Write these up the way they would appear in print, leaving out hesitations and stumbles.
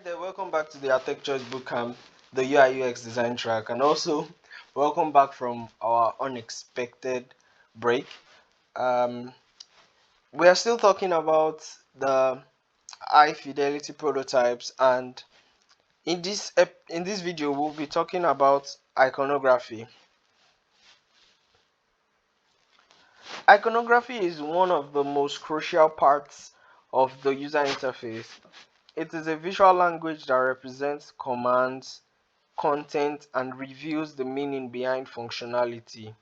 There, welcome back to the Tech Choice Bootcamp, the UI UX design track, and also welcome back from our unexpected break. Um, we are still talking about the high fidelity prototypes, and in this video, we'll be talking about iconography. Iconography is one of the most crucial parts of the user interface. It is a visual language that represents commands, content, and reveals the meaning behind functionality.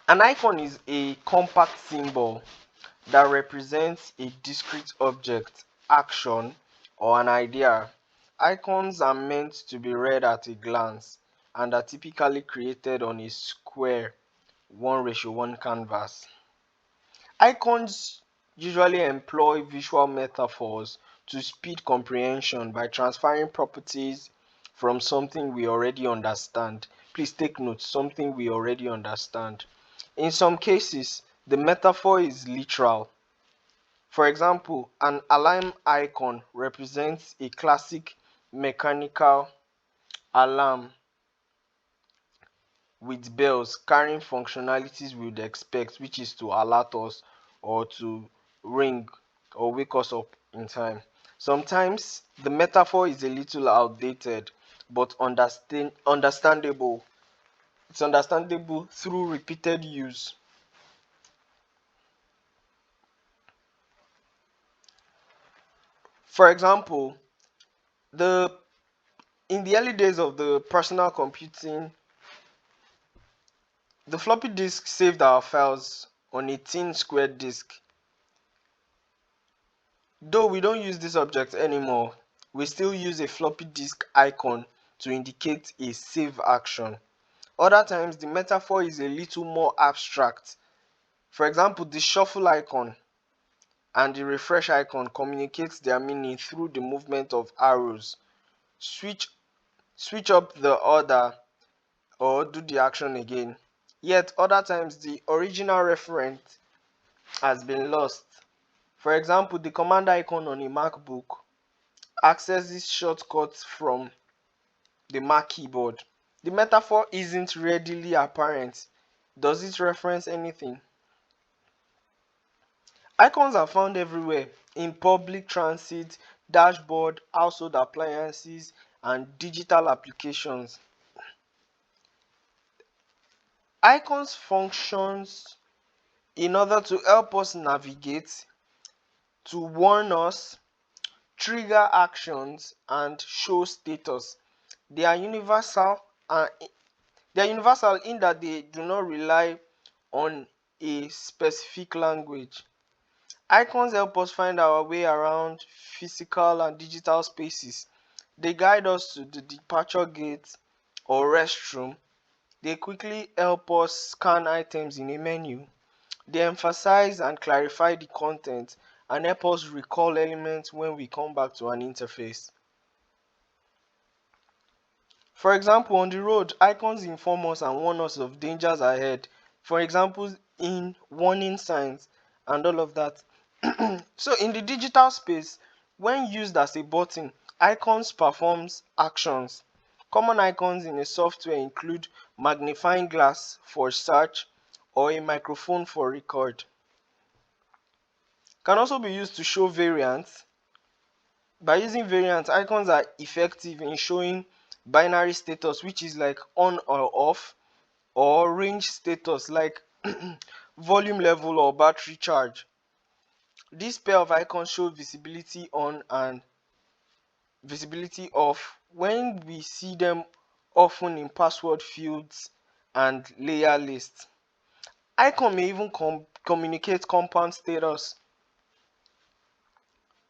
An icon is a compact symbol that represents a discrete object, action, or an idea. Icons are meant to be read at a glance and are typically created on a square 1:1 canvas. Icons usually employ visual metaphors to speed comprehension by transferring properties from something we already understand. Please take note, something we already understand. In some cases, the metaphor is literal. For example, an alarm icon represents a classic mechanical alarm with bells carrying functionalities we would expect, which is to alert us or to ring or wake us up in time. Sometimes the metaphor is a little outdated, but understandable. It's understandable through repeated use. For example, the in the early days of the personal computing, the floppy disk saved our files on a thin square disk. Though we don't use this object anymore, we still use a floppy disk icon to indicate a save action. Other times, the metaphor is a little more abstract. For example, the shuffle icon and the refresh icon communicates their meaning through the movement of arrows. Switch, switch up the order or do the action again. Yet, other times, the original referent has been lost. For example, the command icon on a MacBook accesses shortcuts from the Mac keyboard. The metaphor isn't readily apparent. Does it reference anything? Icons are found everywhere in public transit, dashboard, household appliances, and digital applications. Icons functions in order to help us navigate, to warn us, trigger actions, and show status. They are universal and they are universal in that they do not rely on a specific language. Icons help us find our way around physical and digital spaces. They guide us to the departure gate or restroom. They quickly help us scan items in a menu. They emphasize and clarify the content and help us recall elements when we come back to an interface. For example, on the road, icons inform us and warn us of dangers ahead. For example, in warning signs and all of that. So in the digital space, when used as a button, icons performs actions. Common icons in a software include magnifying glass for search or a microphone for record. Can also be used to show variants. By using variants, icons are effective in showing binary status, which is like on or off, or range status like volume level or battery charge. This pair of icons show visibility on and visibility off when we see them often in password fields and layer lists. Icon may even communicate compound status.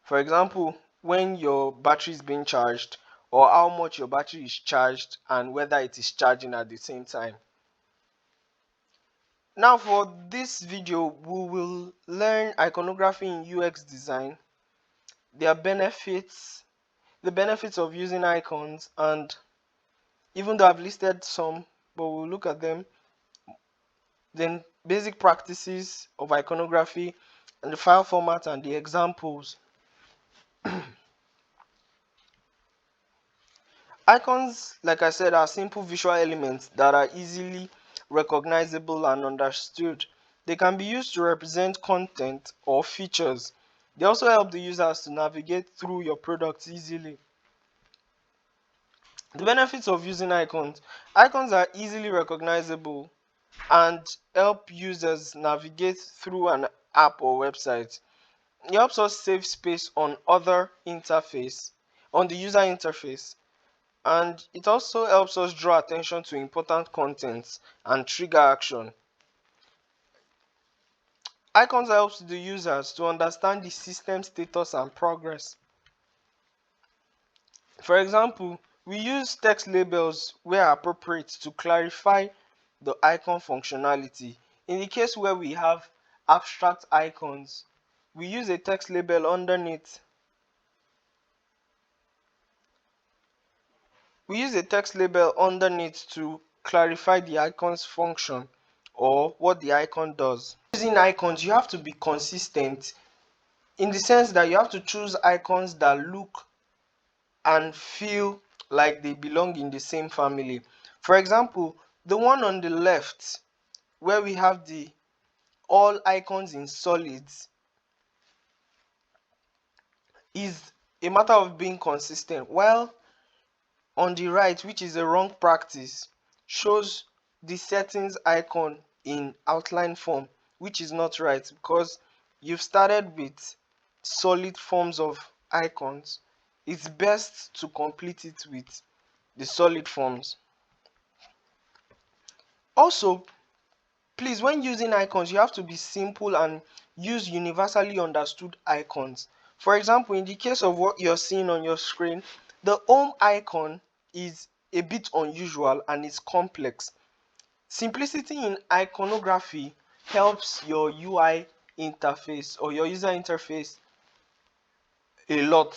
For example, when your battery is being charged or how much your battery is charged and whether it is charging at the same time. Now for this video, we will learn iconography in UX design, their benefits, the benefits of using icons, and even though I've listed some, but we'll look at them, then basic practices of iconography, and the file format and the examples. Icons, like I said, are simple visual elements that are easily recognizable and understood. They can be used to represent content or features. They also help the users to navigate through your products easily. The benefits of using icons. Icons are easily recognizable and help users navigate through an app or website. It helps us save space on the user interface, and it also helps us draw attention to important contents and trigger action. Icons helps the users to understand the system status and progress. For example, we use text labels where appropriate to clarify the icon functionality. In the case where we have abstract icons, we use a text label underneath. We use a text label underneath to clarify the icon's function or what the icon does. Using icons, you have to be consistent in the sense that you have to choose icons that look and feel like they belong in the same family. For example, the one on the left where we have the all icons in solids is a matter of being consistent, while on the right, which is a wrong practice, shows the settings icon in outline form, which is not right because you've started with solid forms of icons. It's best to complete it with the solid forms. Also, please, when using icons, you have to be simple and use universally understood icons. For example, in the case of what you're seeing on your screen, the home icon is a bit unusual and is complex. Simplicity in iconography helps your UI interface or your user interface a lot.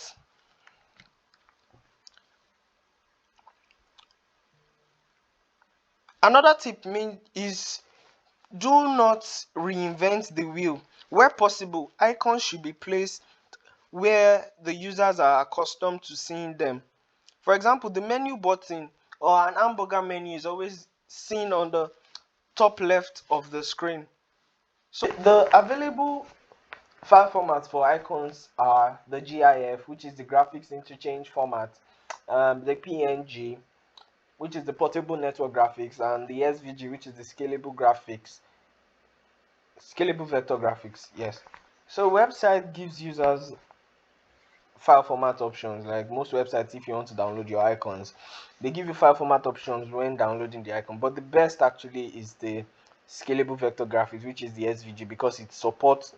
Another tip is do not reinvent the wheel. Where possible, icons should be placed where the users are accustomed to seeing them. For example, the menu button or an hamburger menu is always seen on the top left of the screen. So the available file formats for icons are the GIF, which is the graphics interchange format, the PNG, which is the portable network graphics, and the SVG, which is the scalable vector graphics. Yes. So website gives users file format options. Like most websites, if you want to download your icons, they give you file format options when downloading the icon, but the best actually is the scalable vector graphics, which is the SVG, because it supports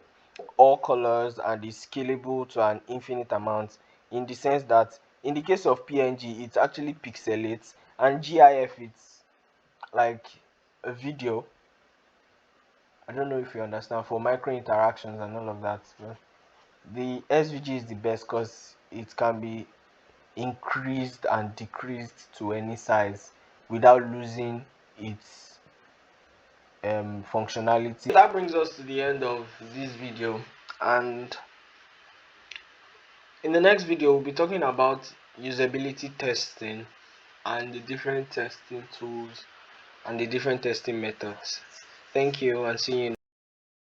all colors and is scalable to an infinite amount, in the sense that in the case of PNG it actually pixelates, and GIF it's like a video. I don't know if you understand, for micro interactions and all of that. But the SVG is the best because it can be increased and decreased to any size without losing its functionality. That brings us to the end of this video, and in the next video we'll be talking about usability testing and the different testing tools and the different testing methods. Thank you, and see you.